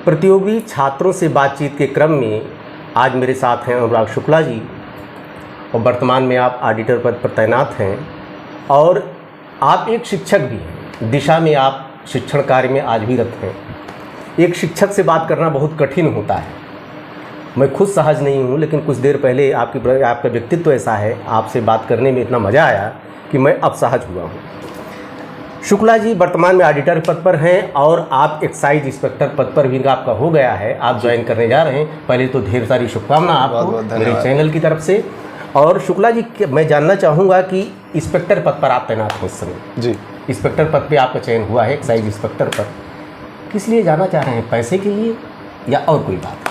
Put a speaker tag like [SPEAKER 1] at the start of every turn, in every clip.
[SPEAKER 1] प्रतियोगी छात्रों से बातचीत के क्रम में आज मेरे साथ हैं अनुराग शुक्ला जी, और वर्तमान में आप ऑडिटर पद पर तैनात हैं और आप एक शिक्षक भी हैं। दिशा में आप शिक्षण कार्य में आज भी रत हैं। एक शिक्षक से बात करना बहुत कठिन होता है। मैं खुद सहज नहीं हूँ, लेकिन कुछ देर पहले आपका व्यक्तित्व ऐसा है, आपसे बात करने में इतना मज़ा आया कि मैं अब सहज हुआ हूँ। शुक्ला जी वर्तमान में ऑडिटर पद पर हैं और आप एक्साइज इंस्पेक्टर पद पर भी आपका हो गया है, आप ज्वाइन करने जा रहे हैं। पहले तो ढेर सारी शुभकामनाएं आपको मेरे चैनल की तरफ से। और शुक्ला जी, मैं जानना चाहूँगा कि इंस्पेक्टर पद पर आप तैनात हैं इस समय
[SPEAKER 2] जी।
[SPEAKER 1] इंस्पेक्टर पद पे आपका चयन हुआ है, एक्साइज इंस्पेक्टर पद, किस लिए जाना चाह रहे हैं? पैसे के लिए या और कोई बात?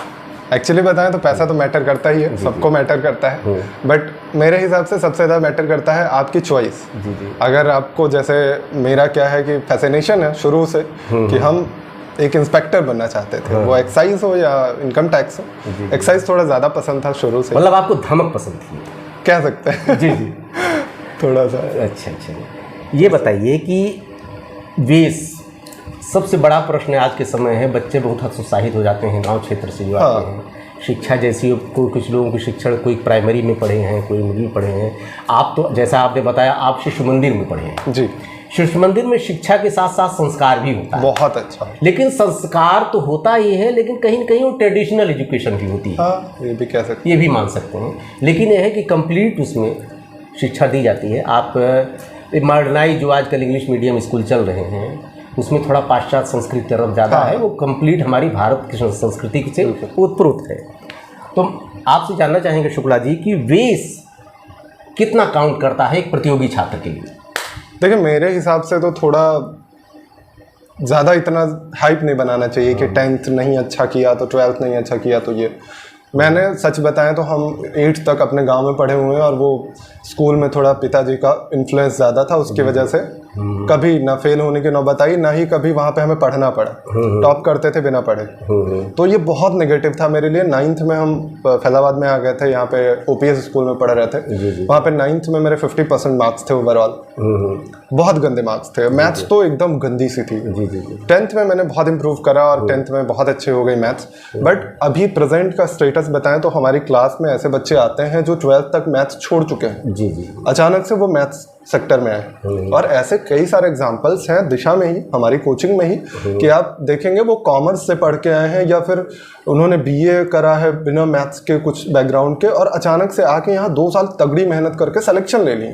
[SPEAKER 2] एक्चुअली बताएं तो पैसा तो मैटर करता ही है, सबको मैटर करता है, बट मेरे हिसाब से सबसे ज़्यादा मैटर करता है आपकी चॉइस। अगर आपको, जैसे मेरा क्या है कि फैसिनेशन है शुरू से कि हम एक इंस्पेक्टर बनना चाहते थे, वो एक्साइज हो या इनकम टैक्स हो। एक्साइज थोड़ा ज़्यादा पसंद था शुरू से,
[SPEAKER 1] मतलब आपको धमक पसंद थी,
[SPEAKER 2] कह सकते हैं।
[SPEAKER 1] जी
[SPEAKER 2] थोड़ा सा।
[SPEAKER 1] अच्छा, ये बताइए कि वेश सबसे बड़ा प्रश्न आज के समय है। बच्चे बहुत हतोत्साहित हो जाते हैं गांव क्षेत्र से जो आते हैं। शिक्षा जैसी कुछ लोगों की शिक्षण, कोई प्राइमरी में पढ़े हैं, कोई मिडिल पढ़े हैं। आप तो जैसा आपने बताया आप शिशु मंदिर में पढ़े हैं। जी। शिशु मंदिर में शिक्षा के साथ साथ संस्कार भी होता है,
[SPEAKER 2] बहुत अच्छा।
[SPEAKER 1] लेकिन संस्कार तो होता ही है, लेकिन कहीं न कहीं वो ट्रेडिशनल एजुकेशन भी होती है।
[SPEAKER 2] ये भी कह सकते हैं,
[SPEAKER 1] ये भी मान सकते हैं। लेकिन यह है कि कंप्लीट उसमें शिक्षा दी जाती है। आप मॉडर्नाइज जो आजकल इंग्लिश मीडियम स्कूल चल रहे हैं, उसमें थोड़ा पाश्चात्य संस्कृति तरफ ज़्यादा है। वो कंप्लीट हमारी भारत की संस्कृति से उत्प्रोत है। तो आपसे जानना चाहेंगे शुक्ला जी कि वेश कितना काउंट करता है एक प्रतियोगी छात्र के लिए?
[SPEAKER 2] देखिए, मेरे हिसाब से तो थोड़ा ज़्यादा इतना हाइप नहीं बनाना चाहिए कि 10th नहीं अच्छा किया तो 12th नहीं अच्छा किया तो ये। मैंने सच बताएं तो हम 8th तक अपने गांव में पढ़े हुए हैं, और वो स्कूल में थोड़ा पिताजी का इन्फ्लुएंस ज़्यादा था, उसकी वजह से कभी ना फेल होने की नौबत आई, ना ही कभी वहाँ पे हमें पढ़ना पड़ा। टॉप करते थे बिना पढ़े। तो ये बहुत नेगेटिव था मेरे लिए। 9th में हम फैजाबाद में आ गए थे, यहाँ पे OPS स्कूल में पढ़ रहे थे। वहाँ पे 9th में मेरे 50% मार्क्स थे ओवरऑल। बहुत गंदे मार्क्स थे, मैथ्स तो एकदम गंदी सी थी। 10th में मैंने बहुत इंप्रूव करा और 10th में बहुत अच्छे हो गई मैथ्स। बट अभी प्रेजेंट का स्टेटस बताएं तो हमारी क्लास में ऐसे बच्चे आते हैं जो 12th तक मैथ्स छोड़ चुके हैं। अचानक से वो मैथ्स सेक्टर में आए। और ऐसे कई सारे एग्जांपल्स हैं दिशा में ही, हमारी कोचिंग में ही, कि आप देखेंगे वो कॉमर्स से पढ़ के आए हैं या फिर उन्होंने BA करा है बिना मैथ्स के कुछ बैकग्राउंड के, और अचानक से आके यहाँ 2 साल तगड़ी मेहनत करके सिलेक्शन ले ली।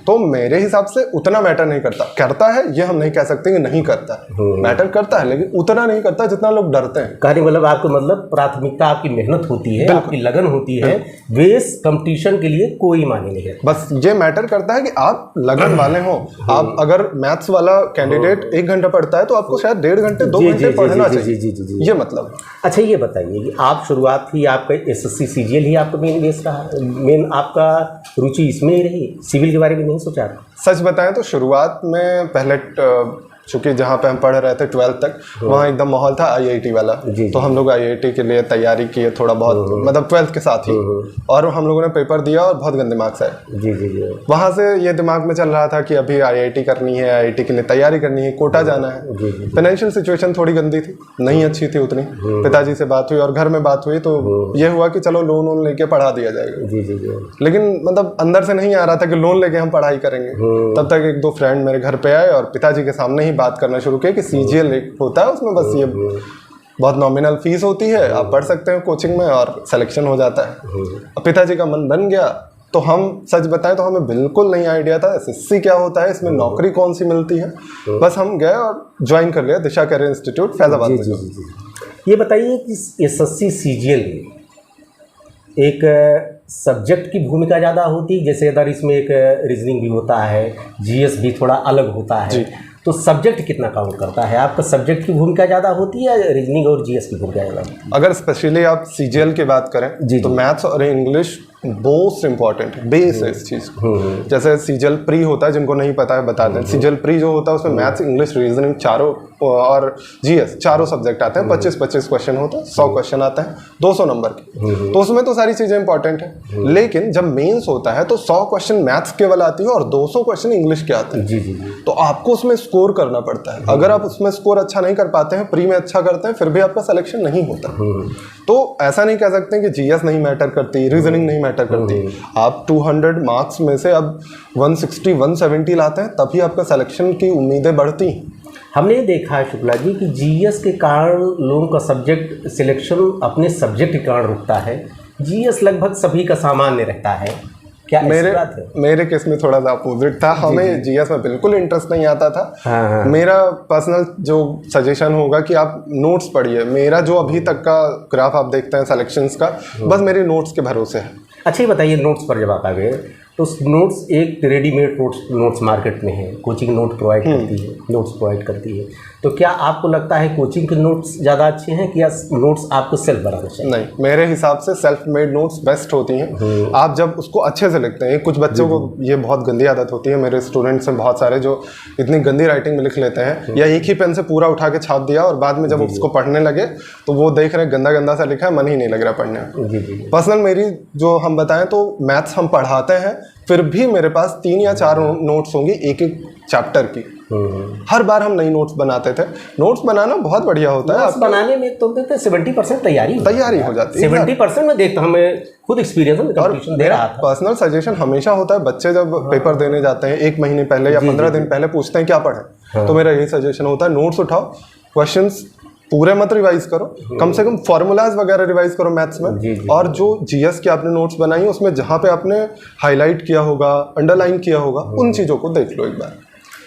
[SPEAKER 2] तो मेरे हिसाब से उतना मैटर नहीं करता है, ये हम नहीं कह सकते कि नहीं करता है, मैटर करता है, लेकिन उतना नहीं करता जितना लोग डरते हैं।
[SPEAKER 1] कार्य मतलब आपको, मतलब प्राथमिकता आपकी मेहनत होती है, आपकी लगन होती है। वेश कंपटीशन के लिए कोई मायने नहीं है।
[SPEAKER 2] बस ये मैटर करता है कि आप लगन वाले हो। आप अगर मैथ्स वाला कैंडिडेट 1 घंटा पढ़ता है तो आपको शायद 1.5 घंटे 2 घंटे पढ़ना चाहिए। ये मतलब।
[SPEAKER 1] अच्छा, ये बताइए कि आप शुरुआत ही आपका SSC CGL ही आपका मेन बेस रहा, मेन आपका रुचि इसमें ही रही, सिविल के बारे में नहीं सोचा?
[SPEAKER 2] सच बताएं तो शुरुआत में पहले चूँकि जहाँ पे हम पढ़ रहे थे 12th तक, वहाँ एकदम माहौल था IIT वाला। तो हम लोग IIT के लिए तैयारी किए थोड़ा बहुत, मतलब 12th के साथ ही, और हम लोगों ने पेपर दिया और बहुत गंदे मार्क्स आए। वहाँ से ये दिमाग में चल रहा था कि अभी IIT करनी है, IIT के लिए तैयारी करनी है, कोटा जाना है। फाइनेंशियल सिचुएशन थोड़ी गंदी थी, नहीं अच्छी थी उतनी। पिताजी से बात हुई और घर में बात हुई, तो ये हुआ कि चलो लोन वोन लेके पढ़ा दिया जाएगा। लेकिन मतलब अंदर से नहीं आ रहा था कि लोन लेके हम पढ़ाई करेंगे। तब तक 1-2 फ्रेंड मेरे घर पे आए और पिताजी के सामने ही बात करना शुरू किया कि CGL होता है, उसमें बस ये बहुत नॉमिनल फीस होती है, आप पढ़ सकते हैं कोचिंग में और सिलेक्शन हो जाता है। अब पिताजी का मन बन गया, तो हम सच बताएं तो हमें बिल्कुल नहीं आइडिया था SSC क्या होता है, इसमें नौकरी कौन सी मिलती है। बस हम गए और ज्वाइन कर लिया दिशा करियर इंस्टीट्यूट फैजाबाद में।
[SPEAKER 1] ये बताइए कि SSC CGL में एक सब्जेक्ट की भूमिका ज़्यादा होती है, जैसे अगर इसमें एक रीजनिंग भी होता है, GS भी थोड़ा अलग होता है, तो सब्जेक्ट कितना काउंट करता है? आपका सब्जेक्ट की भूमिका ज़्यादा होती है या रीजनिंग और GS की भूमिका ज़्यादा होती है?
[SPEAKER 2] अगर स्पेशली आप CGL की बात करें तो मैथ्स और इंग्लिश मोस्ट इंपॉर्टेंट बेस है इस चीज को। जैसे सीजल प्री होता है, जिनको नहीं पता है बताते हैं। सीजल प्री जो होता है उसमें मैथ्स, इंग्लिश, रीजनिंग चारों और जीएस चारों सब्जेक्ट आते हैं। 25-25 क्वेश्चन होता है, 100 क्वेश्चन आते हैं 200 नंबर के, तो उसमें तो सारी चीजें इंपॉर्टेंट है। लेकिन जब मेंस होता है तो 100 क्वेश्चन मैथ्स केवल आती है और 200 क्वेश्चन इंग्लिश के आते हैं।
[SPEAKER 1] जी जी जी।
[SPEAKER 2] तो आपको उसमें स्कोर करना पड़ता है। अगर आप उसमें स्कोर अच्छा नहीं कर पाते हैं, प्री में अच्छा करते हैं, फिर भी आपका सिलेक्शन नहीं होता। तो ऐसा नहीं कह सकते कि जीएस नहीं मैटर करती, रीजनिंग नहीं मैटर करती। आप 200 मार्क्स में से अब 160-170 लाते हैं, तभी आपका सिलेक्शन की उम्मीदें बढ़ती हैं।
[SPEAKER 1] हमने देखा है शुक्ला जी कि जीएस के कारण लोगों का सब्जेक्ट सिलेक्शन अपने सब्जेक्ट के कारण रुकता है, जीएस लगभग सभी का सामान्य रहता है। क्या
[SPEAKER 2] मेरे केस में थोड़ा सा अपोजिट था। हमें जीएस में बिल्कुल इंटरेस्ट नहीं आता था।
[SPEAKER 1] हाँ।
[SPEAKER 2] मेरा पर्सनल जो सजेशन होगा कि आप नोट्स पढ़िए। मेरा जो अभी तक का ग्राफ आप देखते हैं सिलेक्शंस का, बस मेरे नोट्स के भरोसे है।
[SPEAKER 1] अच्छा ये बताइए, नोट्स पर जब आप आ गए तो नोट्स एक रेडीमेड नोट्स मार्केट में है, कोचिंग नोट प्रोवाइड करती है, नोट्स प्रोवाइड करती है, तो क्या आपको लगता है कोचिंग के नोट्स ज़्यादा अच्छे हैं कि या नोट्स आपको सेल्फ बनाना चाहिए?
[SPEAKER 2] नहीं, मेरे हिसाब से सेल्फ मेड नोट्स बेस्ट होती हैं। आप जब उसको अच्छे से लिखते हैं। कुछ बच्चों को ये बहुत गंदी आदत होती है, मेरे स्टूडेंट्स हैं बहुत सारे जो इतनी गंदी राइटिंग में लिख लेते हैं, या एक ही पेन से पूरा उठा के छाप दिया और बाद में जब उसको पढ़ने लगे तो वो देख रहे हैं गंदा गंदा सा लिखा है, मन ही नहीं लग रहा पढ़ने में। पर्सनल मेरी जो हम बताएं तो मैथ्स हम पढ़ाते हैं, फिर भी मेरे पास 3 या 4 नोट्स होंगी एक एक चैप्टर की। हर बार हम नई नोट्स बनाते थे। नोट्स बनाना बहुत बढ़िया होता है।
[SPEAKER 1] नोट्स बनाने में तो 70% तैयारी
[SPEAKER 2] हो जाती है।
[SPEAKER 1] 70% में देखता हमें खुद एक्सपीरियंस में कंपटीशन दे रहा था।
[SPEAKER 2] पर्सनल सजेशन हमेशा होता है, बच्चे जब पेपर देने जाते हैं 1 महीने पहले या 15 दिन पहले पूछते हैं क्या पढ़ें, तो मेरा यही सजेशन होता है, नोट्स उठाओ, क्वेश्चंस पूरे मत रिवाइज करो, कम से कम फॉर्मूलाज वगैरह रिवाइज करो मैथ्स में। और जो जीएस की आपने नोट्स बनाई है उसमें जहाँ पे आपने हाईलाइट किया होगा, अंडरलाइन किया होगा, उन चीज़ों को देख लो एक बार।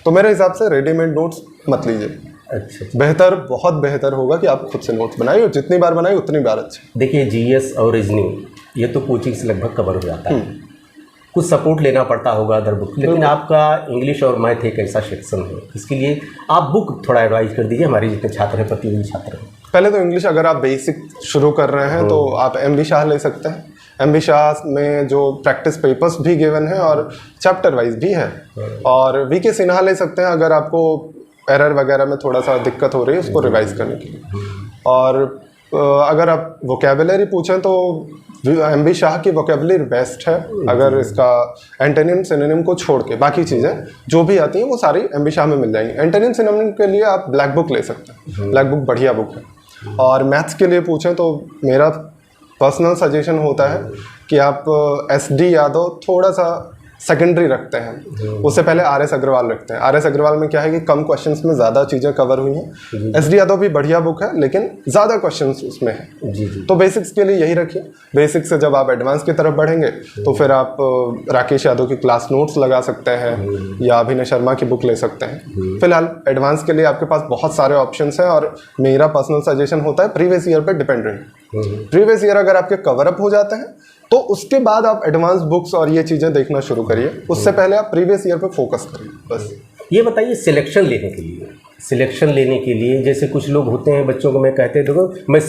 [SPEAKER 2] तो मेरे हिसाब से रेडीमेड नोट्स मत लीजिए।
[SPEAKER 1] अच्छा।
[SPEAKER 2] बेहतर, बहुत बेहतर होगा कि आप खुद से नोट्स बनाइए, और जितनी बार बनाइए उतनी बार अच्छे।
[SPEAKER 1] देखिए जीएस और रीजनिंग ये तो कोचिंग से लगभग कवर हो जाता है, कुछ सपोर्ट लेना पड़ता होगा अदर बुक, लेकिन आपका इंग्लिश और मैथ एक ऐसा सेक्शन है, इसके लिए आप बुक थोड़ा एडवाइज कर दीजिए हमारे जितने छात्र हैं, प्रतियोगी छात्र हैं।
[SPEAKER 2] पहले तो इंग्लिश अगर आप बेसिक शुरू कर रहे हैं तो आप एमबी शाह ले सकते हैं। एमबी शाह में जो प्रैक्टिस पेपर्स भी गिवन है और चैप्टर वाइज भी है। और वीके सिन्हा ले सकते हैं अगर आपको एरर वगैरह में थोड़ा सा दिक्कत हो रही है उसको रिवाइज करने के लिए। और अगर आप वोकेबुलरी पूछें तो एमबी शाह की वोकेबुलरी बेस्ट है। अगर इसका एंटोनिम सिनोनिम को छोड़ के बाकी चीज़ें जो भी आती हैं वो सारी एमबी शाह में मिल जाएंगी। एंटोनिम सिनोनिम के लिए आप ब्लैक बुक ले सकते हैं, ब्लैक बुक बढ़िया बुक है। और मैथ्स के लिए पूछें तो मेरा पर्सनल सजेशन होता है कि आप SD यादव थोड़ा सा सेकेंडरी रखते हैं, उससे पहले RS अग्रवाल रखते हैं। RS अग्रवाल में क्या है कि कम क्वेश्चंस में ज़्यादा चीज़ें कवर हुई हैं। SD यादव भी बढ़िया बुक है लेकिन ज़्यादा क्वेश्चंस उसमें है। तो बेसिक्स के लिए यही रखिए। बेसिक्स से जब आप एडवांस की तरफ बढ़ेंगे तो फिर आप राकेश यादव की क्लास नोट्स लगा सकते हैं या अभिनय शर्मा की बुक ले सकते हैं। फिलहाल एडवांस के लिए आपके पास बहुत सारे ऑप्शन हैं और मेरा पर्सनल सजेशन होता है प्रीवियस ईयर पर डिपेंड रहिए। प्रीवियस ईयर अगर आपके कवर अप हो जाते हैं तो उसके बाद आप एडवांस बुक्स और ये चीज़ें देखना शुरू करिए, उससे पहले आप प्रीवियस ईयर पे फोकस करिए बस।
[SPEAKER 1] ये बताइए सिलेक्शन लेने के लिए जैसे कुछ लोग होते हैं, बच्चों को मैं कहते देखो मैं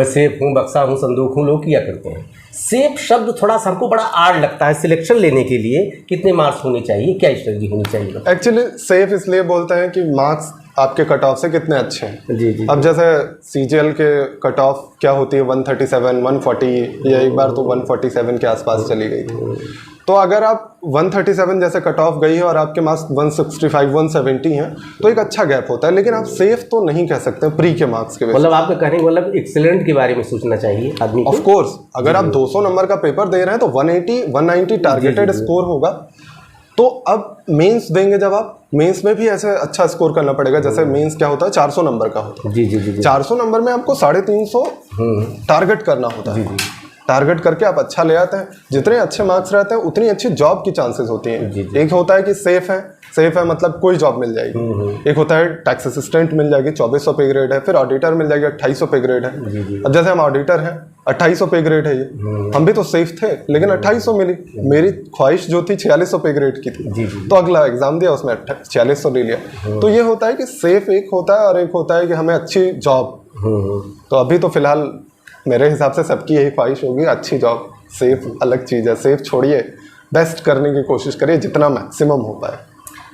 [SPEAKER 1] सेफ हूँ, बक्सा हूँ, संदूक हूँ, लोग किया करते हैं। सेफ शब्द थोड़ा सा हमको बड़ा आड़ लगता है। सिलेक्शन लेने के लिए कितने मार्क्स होने चाहिए, क्या स्ट्रेटजी होनी चाहिए? एक्चुअली
[SPEAKER 2] सेफ इसलिए बोलते हैं कि मार्क्स आपके कट ऑफ से कितने अच्छे हैं।
[SPEAKER 1] जी।
[SPEAKER 2] अब जैसे CGL के कट ऑफ क्या होती है 137, 140 या एक बार तो 147 के आसपास चली गई थी। तो अगर आप 137 जैसे कट ऑफ गई है और आपके मार्क्स 165, 170 हैं तो एक अच्छा गैप होता है, लेकिन आप सेफ तो नहीं कह सकते प्री के मार्क्स के वजह से।
[SPEAKER 1] मतलब आपका कहने का मतलब एक्सीलेंट के बारे में सोचना चाहिए आदमी को।
[SPEAKER 2] ऑफ कोर्स अगर आप 200 नंबर का पेपर दे रहे हैं तो 180, 190 टारगेटेड स्कोर होगा। तो अब मेंस देंगे, जब आप मेंस में भी ऐसे अच्छा स्कोर करना पड़ेगा। जैसे मेंस क्या होता है 400 नंबर का होता है। जी। 400 नंबर में आपको 350 टारगेट करना होता है। टारगेट करके आप अच्छा ले आते हैं। जितने अच्छे मार्क्स रहते हैं उतनी अच्छी जॉब की चांसेस होती हैं। एक होता है कि सेफ है मतलब कोई जॉब मिल जाएगी। एक होता है टैक्स असिस्टेंट मिल जाएगी, 2400 पे ग्रेड है। फिर ऑडिटर मिल जाएगी, 2800 पे ग्रेड है। अब जैसे हम ऑडिटर हैं, 2800 पे ग्रेड है ये। हम भी तो सेफ थे लेकिन 2800 मिली। मेरी ख्वाहिश जो थी 4600 पे ग्रेड की थी, तो अगला एग्जाम दिया उसमें 4600 ले लिया। तो ये होता है कि सेफ एक होता है और एक होता है कि हमें अच्छी जॉब। तो अभी तो फिलहाल मेरे हिसाब से सबकी यही ख्वाहिश होगी, अच्छी जॉब। सेफ अलग चीज़ है, सेफ छोड़िए, बेस्ट करने की कोशिश करिए जितना मैक्सिमम हो पाए।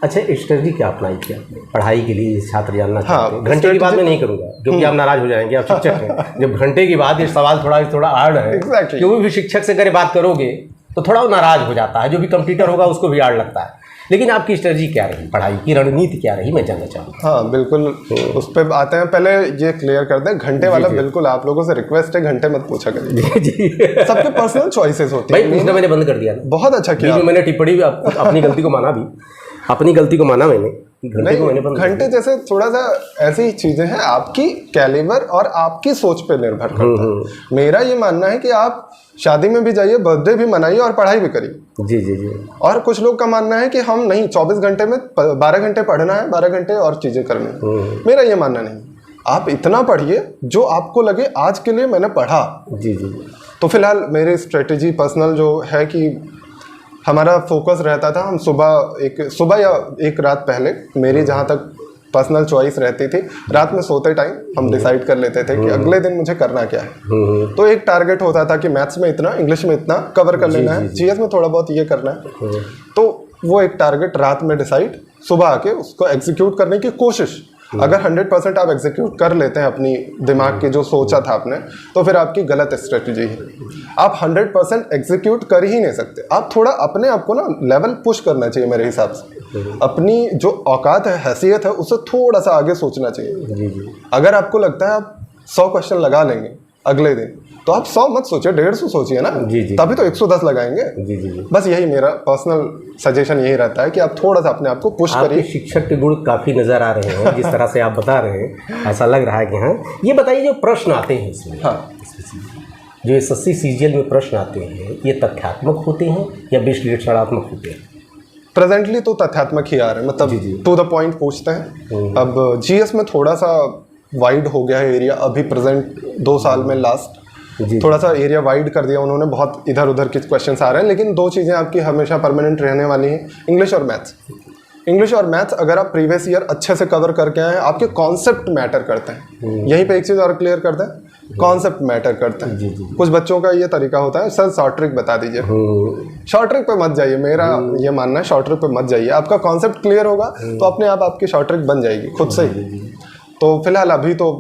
[SPEAKER 1] अच्छा, स्ट्रेटजी क्या अप्लाई किया आपने पढ़ाई के लिए? छात्र जानना चाहते हैं। घंटे की
[SPEAKER 2] strategy-
[SPEAKER 1] बात मैं नहीं करूँगा क्योंकि आप नाराज हो जाएंगे, आप शिक्षक हैं। जब घंटे की बात, ये सवाल थोड़ा हार्ड है।
[SPEAKER 2] Exactly.
[SPEAKER 1] क्यों भी शिक्षक से अगर बात करोगे तो थोड़ा वो नाराज हो जाता है, जो भी कंप्यूटर होगा उसको भी हार्ड लगता है। लेकिन आपकी स्ट्रेटजी क्या रही, पढ़ाई की रणनीति क्या रही, मैं जानना चाहूँगा।
[SPEAKER 2] हाँ बिल्कुल, उस पर आते हैं। पहले ये क्लियर करते हैं, घंटे वाला बिल्कुल आप लोगों से रिक्वेस्ट है, घंटे मत पूछा करिए।
[SPEAKER 1] जी
[SPEAKER 2] सबके पर्सनल चॉइसेस होती
[SPEAKER 1] भाई,
[SPEAKER 2] है।
[SPEAKER 1] पूछना मैंने बंद कर दिया ना।
[SPEAKER 2] बहुत अच्छा किया।
[SPEAKER 1] बीच में मैंने टिप्पणी भी अपनी गलती को माना भी, अपनी गलती को माना मैंने, घंटे को मैंने बंद कर
[SPEAKER 2] घंटे जैसे थोड़ा सा ऐसी चीजें हैं, आपकी कैलिबर और आपकी सोच पे निर्भर करता है। मेरा ये मानना है कि आप शादी में भी जाइए, बर्थडे भी मनाइए और पढ़ाई भी करिए।
[SPEAKER 1] जी जी जी।
[SPEAKER 2] और कुछ लोग का मानना है कि हम नहीं, 24 घंटे में 12 घंटे पढ़ना है, 12 घंटे और चीजें करनी है। मेरा ये मानना नहीं, आप इतना पढ़िए जो आपको लगे आज के लिए मैंने पढ़ा।
[SPEAKER 1] जी जी जी।
[SPEAKER 2] तो फिलहाल मेरी स्ट्रेटेजी पर्सनल जो है कि हमारा फोकस रहता था, हम सुबह या एक रात पहले, मेरी जहाँ तक पर्सनल चॉइस रहती थी, रात में सोते टाइम हम डिसाइड कर लेते थे कि अगले दिन मुझे करना क्या है। तो एक टारगेट होता था कि मैथ्स में इतना, इंग्लिश में इतना कवर कर लेना है, जीएस में थोड़ा बहुत ये करना है। तो वो एक टारगेट रात में डिसाइड, सुबह आके उसको एग्जीक्यूट करने की कोशिश। अगर 100% आप एग्जीक्यूट कर लेते हैं अपनी दिमाग की जो सोचा था आपने, तो फिर आपकी गलत स्ट्रेटजी है। आप 100% एग्जीक्यूट कर ही नहीं सकते। आप थोड़ा अपने आप को ना लेवल पुश करना चाहिए मेरे हिसाब से। अपनी जो औकात है, हैसियत है, उससे थोड़ा सा आगे सोचना चाहिए।
[SPEAKER 1] जी जी।
[SPEAKER 2] अगर आपको लगता है आप 100 क्वेश्चन लगा लेंगे अगले दिन, तो आप 100 मत सोचिए, 150 सोचिए ना।
[SPEAKER 1] जी जी।
[SPEAKER 2] तभी तो 110 लगाएंगे।
[SPEAKER 1] जी जी जी।
[SPEAKER 2] बस यही मेरा पर्सनल सजेशन यही रहता है कि आप थोड़ा सा अपने आप को पुश
[SPEAKER 1] आपके
[SPEAKER 2] करिए।
[SPEAKER 1] शिक्षक के गुण काफ़ी नज़र आ रहे हैं, जिस तरह से आप बता रहे हैं, ऐसा लग रहा है कि हाँ। ये बताइए, जो प्रश्न आते हैं इसमें,
[SPEAKER 2] हाँ,
[SPEAKER 1] जो एसएससी सीजीएल में प्रश्न आते हैं, ये तथ्यात्मक होते हैं या विश्लेषणात्मक होते हैं?
[SPEAKER 2] प्रेजेंटली तो तथ्यात्मक ही आ रहे हैं, मतलब टू द पॉइंट पूछते हैं। अब जीएस में थोड़ा सा वाइड हो गया है एरिया, अभी प्रेजेंट 2 साल में लास्ट थोड़ा सा एरिया वाइड कर दिया उन्होंने, बहुत इधर उधर के क्वेश्चंस आ रहे हैं। लेकिन 2 चीज़ें आपकी हमेशा परमानेंट रहने वाली हैं, इंग्लिश और मैथ्स। इंग्लिश और मैथ्स अगर आप प्रीवियस ईयर अच्छे से कवर करके आए हैं, आपके कॉन्सेप्ट मैटर करते हैं। यहीं पे एक चीज़ और क्लियर करते हैं, कॉन्सेप्ट मैटर करते हैं। कुछ बच्चों का ये तरीका होता है, सर शॉर्ट ट्रिक बता दीजिए। शॉर्ट ट्रिक पे मत जाइए, मेरा ये मानना है शॉर्ट ट्रिक पे मत जाइए। आपका कॉन्सेप्ट क्लियर होगा तो अपने आप आपकी शॉर्ट ट्रिक बन जाएगी खुद से ही। तो फिलहाल अभी तो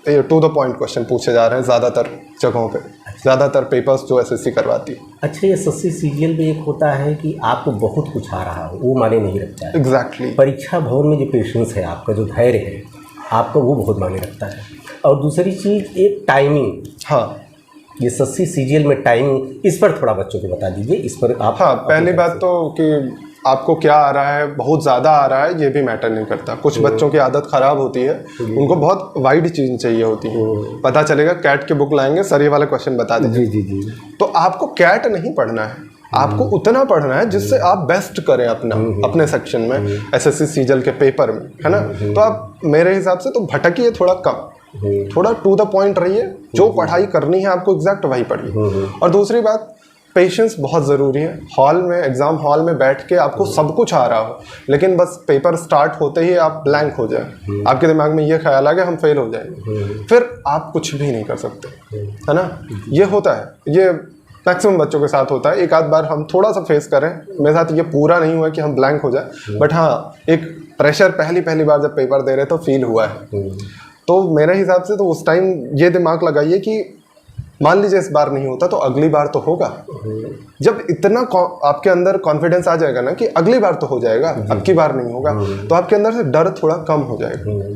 [SPEAKER 2] टू द पॉइंट क्वेश्चन पूछे जा रहे हैं ज़्यादातर जगहों पे, ज़्यादातर पेपर्स जो एसएससी करवाती है।
[SPEAKER 1] अच्छा, ये एसएससी सीजीएल में एक होता है कि आपको बहुत कुछ आ रहा हो, वो माने नहीं रखता है।
[SPEAKER 2] एग्जैक्टली।
[SPEAKER 1] परीक्षा भवन में जो पेशेंस है आपका, जो धैर्य है आपका, वो बहुत माने रखता है। और दूसरी चीज़, एक टाइमिंग।
[SPEAKER 2] हाँ,
[SPEAKER 1] ये एसएससी सीजीएल में टाइमिंग, इस पर थोड़ा बच्चों को बता दीजिए, इस पर आप।
[SPEAKER 2] हाँ, पहली बात तो कि आपको क्या आ रहा है, बहुत ज़्यादा आ रहा है, ये भी मैटर नहीं करता। कुछ बच्चों की आदत ख़राब होती है, उनको बहुत वाइड चीज़ चाहिए होती है। पता चलेगा कैट की बुक लाएंगे, सर ये वाला क्वेश्चन बता दीजिए।
[SPEAKER 1] जी जी जी।
[SPEAKER 2] तो आपको कैट नहीं पढ़ना है, आपको उतना पढ़ना है जिससे आप बेस्ट करें अपने सेक्शन में, एसएससी सीजीएल के पेपर में, है ना। तो आप मेरे हिसाब से तो भटकिए थोड़ा कम, थोड़ा टू द पॉइंट रहिए। जो पढ़ाई करनी है आपको एग्जैक्ट वही पढ़िए। और दूसरी बात, पेशेंस बहुत ज़रूरी है। हॉल में, एग्ज़ाम हॉल में बैठ के आपको सब कुछ आ रहा हो, लेकिन बस पेपर स्टार्ट होते ही आप ब्लैंक हो जाए, आपके दिमाग में ये ख्याल आ गया हम फेल हो जाएंगे, फिर आप कुछ भी नहीं कर सकते, है ना। ये होता है, ये मैक्सिमम बच्चों के साथ होता है। एक आध बार हम थोड़ा सा फेस करें, मेरे साथ ये पूरा नहीं हुआ कि हम ब्लैंक हो जाए, बट हाँ, एक प्रेशर पहली बार जब पेपर दे रहे तो फील हुआ है। तो मेरे हिसाब से तो उस टाइम ये दिमाग लगाइए कि मान लीजिए इस बार नहीं होता तो अगली बार तो होगा। जब इतना आपके अंदर कॉन्फिडेंस आ जाएगा ना कि अगली बार तो हो जाएगा, अब की बार नहीं होगा, तो आपके अंदर से डर थोड़ा कम हो जाएगा।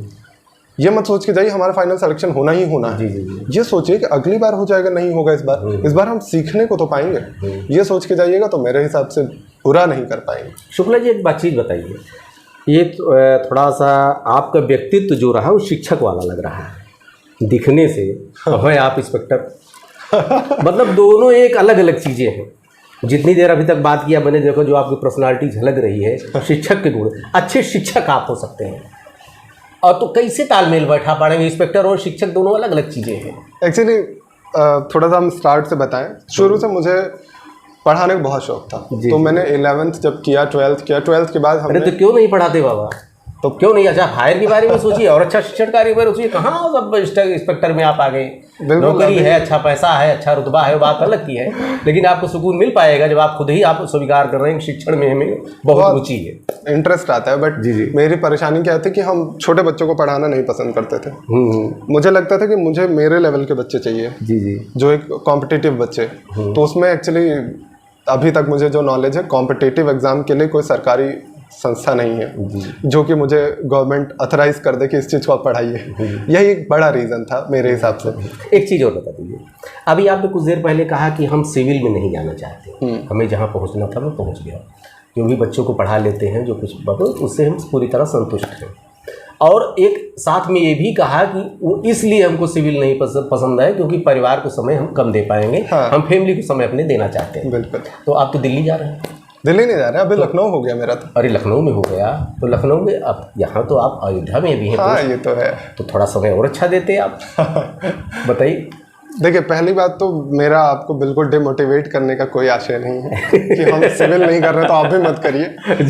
[SPEAKER 2] ये मत सोच के जाइए हमारा फाइनल सिलेक्शन होना ही होना है। ये सोचिए कि अगली बार हो जाएगा, नहीं होगा इस बार हम सीखने को तो पाएंगे। ये सोच के जाइएगा तो मेरे हिसाब से बुरा नहीं कर पाएंगे।
[SPEAKER 1] शुक्ला जी, एक बात चीज़ बताइए, ये थोड़ा सा आपका व्यक्तित्व जो रहा वो शिक्षक वाला लग रहा है दिखने से, है आप इंस्पेक्टर। मतलब दोनों एक अलग अलग चीज़ें हैं। जितनी देर अभी तक बात किया मैंने, देखो जो आपकी पर्सनालिटी झलक रही है, शिक्षक के गुण, अच्छे शिक्षक आप हो सकते हैं। और तो कैसे तालमेल बैठा पाएंगे, इंस्पेक्टर और शिक्षक दोनों अलग अलग चीज़ें हैं।
[SPEAKER 2] एक्चुअली थोड़ा सा हम स्टार्ट से बताएं, शुरू से मुझे पढ़ाने का बहुत शौक था। तो मैंने 11th जब किया, 12th किया, 12th के बाद हमने,
[SPEAKER 1] अरे तो क्यों नहीं पढ़ाते बाबा? तो क्यों नहीं अच्छा हायर के बारे में सोचिए और अच्छा शिक्षण कार्य के बारे में सोचिए। कहाँ सब इंस्पेक्टर में आप आ गए, नौकरी है, अच्छा पैसा है, अच्छा रुतबा है, वो बात अलग की है, लेकिन आपको सुकून मिल पाएगा जब आप खुद ही आप स्वीकार कर रहे हैं कि शिक्षण में हमें बहुत रुचि है,
[SPEAKER 2] इंटरेस्ट आता है। बट
[SPEAKER 1] जी।
[SPEAKER 2] मेरी परेशानी क्या थी कि हम छोटे बच्चों को पढ़ाना नहीं पसंद करते थे। मुझे लगता था कि मुझे मेरे लेवल के बच्चे चाहिए,
[SPEAKER 1] जी,
[SPEAKER 2] जो एक कॉम्पिटिटिव बच्चे। तो उसमें एक्चुअली अभी तक मुझे जो नॉलेज है, कॉम्पिटिटिव एग्जाम के लिए कोई सरकारी संस्था नहीं है जो कि मुझे गवर्नमेंट अथराइज कर दे कि इस चीज़ को आप पढ़ाइए। यही एक बड़ा रीज़न था मेरे हिसाब से।
[SPEAKER 1] एक चीज़ और बता दीजिए, अभी आपने कुछ देर पहले कहा कि हम सिविल में नहीं जाना चाहते, हमें जहाँ पहुँचना था मैं पहुँच गया, जो भी बच्चों को पढ़ा लेते हैं, जो कुछ उससे हम पूरी तरह संतुष्ट हैं। और एक साथ में ये भी कहा कि वो इसलिए हमको सिविल नहीं पसंद है क्योंकि परिवार को समय हम कम दे पाएंगे, हम फैमिली को समय अपने देना चाहते हैं।
[SPEAKER 2] बिल्कुल।
[SPEAKER 1] तो आप तो दिल्ली जा रहे हैं?
[SPEAKER 2] दिल्ली नहीं जा रहे, अभी लखनऊ हो गया मेरा। तो
[SPEAKER 1] अरे लखनऊ में हो गया, तो लखनऊ में अब यहाँ तो आप अयोध्या में भी हैं।
[SPEAKER 2] हाँ ये तो है।
[SPEAKER 1] तो थोड़ा समय और अच्छा देते आप। बताइए।
[SPEAKER 2] देखिए, पहली बात तो मेरा आपको बिल्कुल डिमोटिवेट करने का कोई आशय नहीं है कि हम सिविल नहीं कर रहे तो आप भी मत करिए।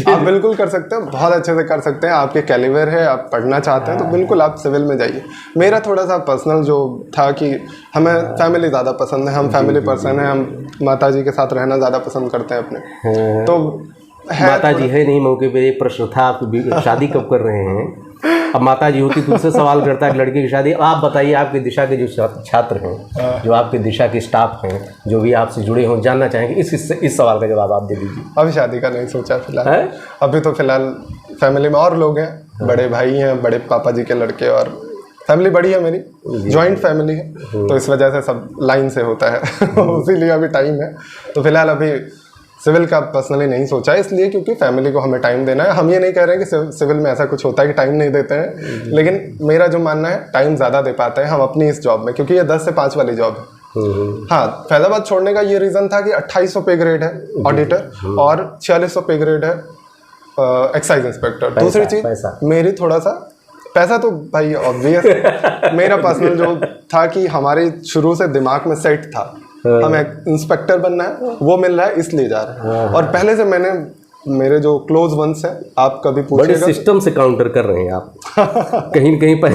[SPEAKER 2] आप बिल्कुल कर सकते हैं, बहुत अच्छे से कर सकते हैं, आपके कैलिबर है, आप पढ़ना चाहते हैं तो बिल्कुल आप सिविल में जाइए। मेरा थोड़ा सा पर्सनल जो था कि हमें फैमिली ज़्यादा पसंद है, हम फैमिली पर्सन हैं, हम माता जी के साथ रहना ज़्यादा पसंद करते हैं अपने। तो
[SPEAKER 1] माता जी है नहीं, मौके पे एक प्रश्न था, आप शादी कब कर रहे हैं? अब माता जी होती तो उससे सवाल करता है लड़के की शादी। आप बताइए, आपकी दिशा के जो छात्र हैं, जो आपके दिशा के स्टाफ हैं, जो भी आपसे जुड़े हों, जानना चाहेंगे, इस सवाल का जवाब आप दे दीजिए।
[SPEAKER 2] अभी शादी का नहीं सोचा फिलहाल। अभी तो फिलहाल फैमिली में और लोग हैं, बड़े भाई हैं, बड़े पापा जी के लड़के, और फैमिली बड़ी है मेरी, जॉइंट फैमिली है, तो इस वजह से सब लाइन से होता है इसीलिए अभी टाइम है। तो फिलहाल अभी सिविल का पर्सनली नहीं सोचा है, इसलिए क्योंकि फैमिली को हमें टाइम देना है। हम ये नहीं कह रहे हैं कि सिविल में ऐसा कुछ होता है कि टाइम नहीं देते हैं, लेकिन मेरा जो मानना है टाइम ज़्यादा दे पाते हैं हम अपनी इस जॉब में, क्योंकि ये 10 से 5 वाली जॉब है। हाँ, फैजाबाद छोड़ने का ये रीज़न था कि 2800 पे ग्रेड है ऑडिटर और 4600 पे ग्रेड है एक्साइज इंस्पेक्टर। दूसरी चीज़ मेरी थोड़ा सा पैसा तो भाई ऑब्वियस मेरा पर्सनल जो था कि हमारे शुरू से दिमाग में सेट था हमें इंस्पेक्टर बनना है, वो मिल रहा है इसलिए जा रहे हैं। और पहले से मैंने, मेरे जो क्लोज वंस हैं, आप कभी पूछिएगा,
[SPEAKER 1] बड़े सिस्टम से काउंटर कर रहे हैं आप कहीं कहीं पर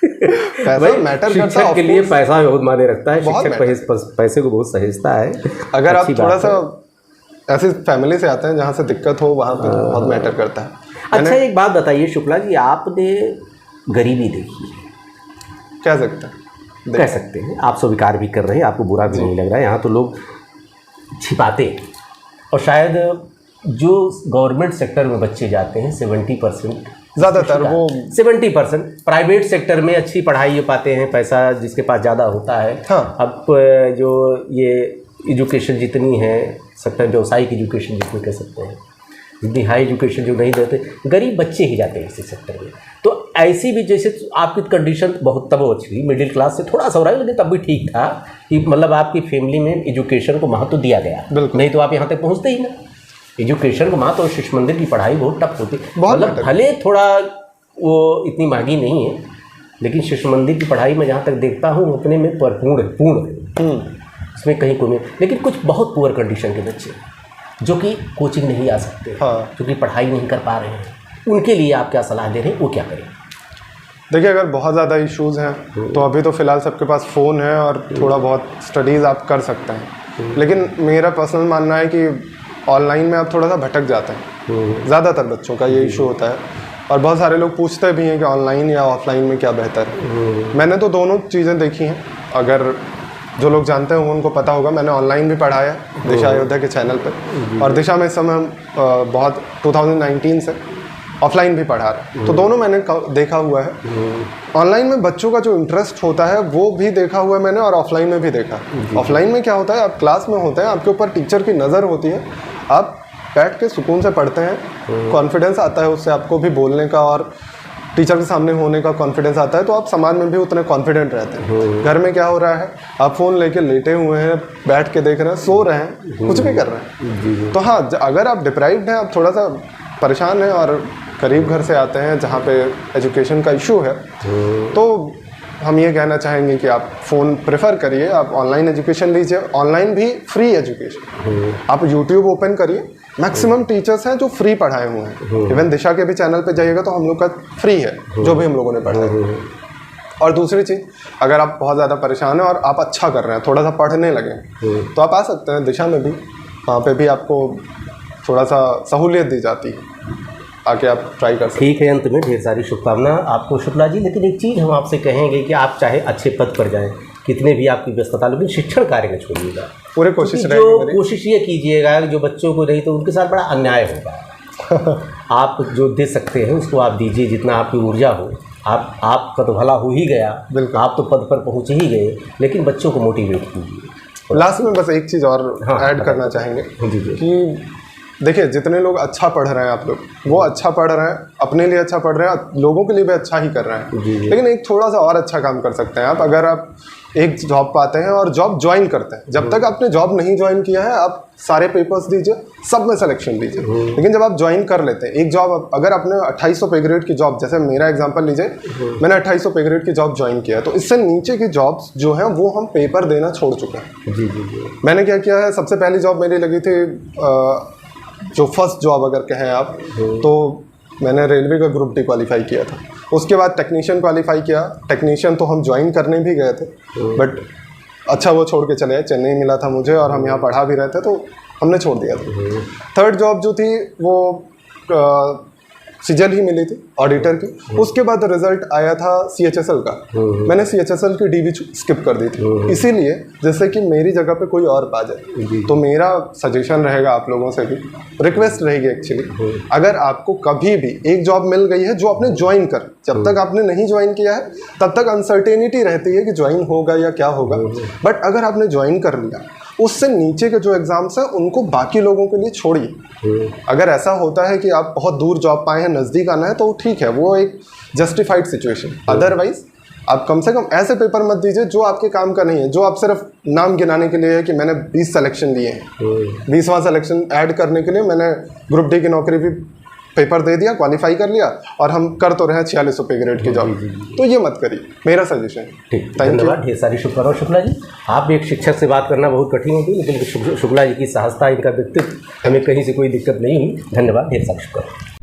[SPEAKER 2] पैसा मैटर करता है,
[SPEAKER 1] के लिए पैसा बहुत मायने रखता है, शिक्षक पैसे को बहुत सहेजता है।
[SPEAKER 2] अगर आप थोड़ा सा ऐसी फैमिली से आते हैं जहाँ से दिक्कत हो, वहाँ पे बहुत मैटर करता है।
[SPEAKER 1] अच्छा, एक बात बताइए शुक्ला जी, आपने गरीबी देखी है, कह सकते हैं, आप स्वीकार भी कर रहे हैं, आपको बुरा भी नहीं लग रहा है। यहाँ तो लोग छिपाते, और शायद जो गवर्नमेंट सेक्टर में बच्चे जाते हैं 70%
[SPEAKER 2] ज़्यादातर, वो
[SPEAKER 1] 70% प्राइवेट सेक्टर में अच्छी पढ़ाई हो पाते हैं, पैसा जिसके पास ज़्यादा होता है।
[SPEAKER 2] हाँ।
[SPEAKER 1] अब जो ये एजुकेशन जितनी है, सेक्टर व्यावसायिक एजुकेशन जितनी कह सकते हैं, जितनी हाई एजुकेशन जो नहीं देते, गरीब बच्चे ही जाते हैं इसी सेक्टर में। तो ऐसी भी, जैसे आपकी कंडीशन बहुत तब अच्छी, मिडिल क्लास से थोड़ा सा हो रहा है, लेकिन तब भी ठीक था कि मतलब आपकी फैमिली में एजुकेशन को महत्व दिया गया, नहीं तो आप यहाँ तक पहुँचते ही ना। एजुकेशन को महत्व, और शिशु मंदिर की पढ़ाई बहुत टफ होती, मतलब भले थोड़ा वो इतनी महंगी नहीं है, लेकिन शिशु मंदिर की पढ़ाई में जहाँ तक देखता हूँ उतने में पूर्ण है, इसमें कहीं कोई, लेकिन कुछ बहुत पुअर कंडीशन के बच्चे जो कि कोचिंग नहीं आ सकते, क्योंकि पढ़ाई नहीं कर पा रहे हैं, उनके लिए आप क्या सलाह दे रहे हैं, वो क्या करें?
[SPEAKER 2] देखिए, अगर बहुत ज़्यादा इश्यूज़ हैं तो अभी तो फ़िलहाल सबके पास फ़ोन है और थोड़ा बहुत स्टडीज़ आप कर सकते हैं, लेकिन मेरा पर्सनल मानना है कि ऑनलाइन में आप थोड़ा सा भटक जाते हैं। ज़्यादातर बच्चों का ये इशू होता है, और बहुत सारे लोग पूछते भी हैं कि ऑनलाइन या ऑफलाइन में क्या बेहतर है। मैंने तो दोनों चीज़ें देखी हैं, अगर जो लोग जानते हैं उनको पता होगा, मैंने ऑनलाइन भी पढ़ाया दिशा अयोध्या के चैनल पर, और दिशा में इस समय बहुत 2019 से ऑफलाइन भी पढ़ा रहा, तो दोनों मैंने देखा हुआ है। ऑनलाइन में बच्चों का जो इंटरेस्ट होता है वो भी देखा हुआ है मैंने, और ऑफलाइन में भी देखा। ऑफलाइन में क्या होता है, आप क्लास में होते हैं, आपके ऊपर टीचर की नज़र होती है, आप बैठ के सुकून से पढ़ते हैं, कॉन्फिडेंस आता है उससे, आपको भी बोलने का और टीचर के सामने होने का कॉन्फिडेंस आता है, तो आप समाज में भी उतने कॉन्फिडेंट रहते हैं। घर में क्या हो रहा है, आप फ़ोन लेके लेटे हुए हैं, बैठ के देख रहे हैं, सो रहे हैं, कुछ भी कर रहे हैं। तो हाँ, अगर आप डिप्राइव्ड हैं, आप थोड़ा सा परेशान हैं और करीब घर से आते हैं जहाँ पे एजुकेशन का इशू है, तो हम ये कहना चाहेंगे कि आप फ़ोन प्रेफर करिए, आप ऑनलाइन एजुकेशन लीजिए, ऑनलाइन भी फ्री एजुकेशन। आप यूट्यूब ओपन करिए, मैक्सिमम टीचर्स हैं जो फ्री पढ़ाए हुए हैं। इवन दिशा के भी चैनल पे जाइएगा तो हम लोग का फ्री है जो भी हम लोगों ने पढ़ा है। और दूसरी चीज़, अगर आप बहुत ज़्यादा परेशान हैं और आप अच्छा कर रहे हैं, थोड़ा सा पढ़ने लगे, तो आप आ सकते हैं दिशा में भी, वहाँ पे भी आपको थोड़ा सा सहूलियत दी जाती है, आके आप ट्राई कर सकते हैं।
[SPEAKER 1] ठीक है, अंत में ढेर सारी शुभकामना आपको शुक्ला जी। लेकिन एक चीज़ हम आपसे कहेंगे कि आप चाहे अच्छे पद पर जाएं, कितने भी आपकी व्यस्तता, लेकिन शिक्षण कार्य में छोड़िएगा।
[SPEAKER 2] पूरी कोशिश
[SPEAKER 1] जो
[SPEAKER 2] रहेगी।
[SPEAKER 1] कोशिश ये कीजिएगा कि जो बच्चों को नहीं तो उनके साथ बड़ा अन्याय होगा। आप जो दे सकते हैं उसको आप दीजिए, जितना आपकी ऊर्जा हो। आपका तो भला हो ही गया, आप तो पद पर पहुँच ही गए, लेकिन बच्चों को मोटिवेट कीजिए।
[SPEAKER 2] लास्ट में बस एक चीज़ और ऐड करना चाहेंगे कि देखिए, जितने लोग अच्छा पढ़ रहे हैं, आप लोग वो अच्छा पढ़ रहे हैं, अपने लिए अच्छा पढ़ रहे हैं, लोगों के लिए भी अच्छा ही कर रहे हैं। लेकिन एक थोड़ा सा और अच्छा काम कर सकते हैं आप। अगर आप एक जॉब पाते हैं और जॉब ज्वाइन करते हैं, जब तक आपने जॉब नहीं ज्वाइन किया है आप सारे पेपर्स दीजिए, सब में सिलेक्शन लीजिए। लेकिन जब आप ज्वाइन कर लेते हैं एक जॉब, अगर आपने 2800 पे ग्रेड की जॉब, जैसे मेरा एग्जांपल लीजिए, मैंने 2800 पे ग्रेड की जॉब ज्वाइन किया, तो इससे नीचे की जॉब्स जो हैं वो हम पेपर देना छोड़ चुके हैं। मैंने क्या किया है, सबसे पहली जॉब मेरी लगी थी, जो फर्स्ट जॉब अगर कहें आप, तो मैंने रेलवे का ग्रुप डी क्वालिफाई किया था। उसके बाद टेक्नीशियन क्वालिफाई किया। टेक्नीशियन तो हम ज्वाइन करने भी गए थे, बट अच्छा वो छोड़ के चले गए, चेन्नई मिला था मुझे और हम यहाँ पढ़ा भी रहे थे, तो हमने छोड़ दिया था। थर्ड जॉब जो थी वो सीजल ही मिली थी ऑडिटर की। उसके बाद रिजल्ट आया था CHSL का, मैंने CHSL की DB स्किप कर दी थी, इसीलिए जैसे कि मेरी जगह पे कोई और पा जाए। तो मेरा सजेशन रहेगा, आप लोगों से भी रिक्वेस्ट रहेगी एक्चुअली, अगर आपको कभी भी एक जॉब मिल गई है जो आपने ज्वाइन कर, जब तक आपने नहीं ज्वाइन किया है तब तक अनसर्टेनिटी रहती है कि ज्वाइन होगा या क्या होगा, बट अगर आपने ज्वाइन कर लिया, उससे नीचे के जो एग्जाम्स हैं उनको बाकी लोगों के लिए छोड़िए। अगर ऐसा होता है कि आप बहुत दूर जॉब पाए हैं, नज़दीक आना है, तो ठीक है, वो एक जस्टिफाइड सिचुएशन। अदरवाइज आप कम से कम ऐसे पेपर मत दीजिए जो आपके काम का नहीं है, जो आप सिर्फ नाम गिनाने के लिए है कि मैंने 20 सिलेक्शन लिए हैं, 20वां सिलेक्शन ऐड करने के लिए मैंने ग्रुप डी की नौकरी भी पेपर दे दिया, क्वालिफाई कर लिया, और हम कर तो रहे हैं 4600 पे ग्रेड की जॉब। तो ये मत करिए, मेरा सजेशन।
[SPEAKER 1] ठीक, धन्यवाद, ढेर सारी शुभकामनाएं शुक्ला जी। आप एक शिक्षक से बात करना बहुत कठिन होती है, लेकिन शुक्ला जी की सहजता, इनका व्यक्तित्व, हमें कहीं से कोई दिक्कत नहीं हुई। धन्यवाद, ढेर सारी शुभकामनाएं।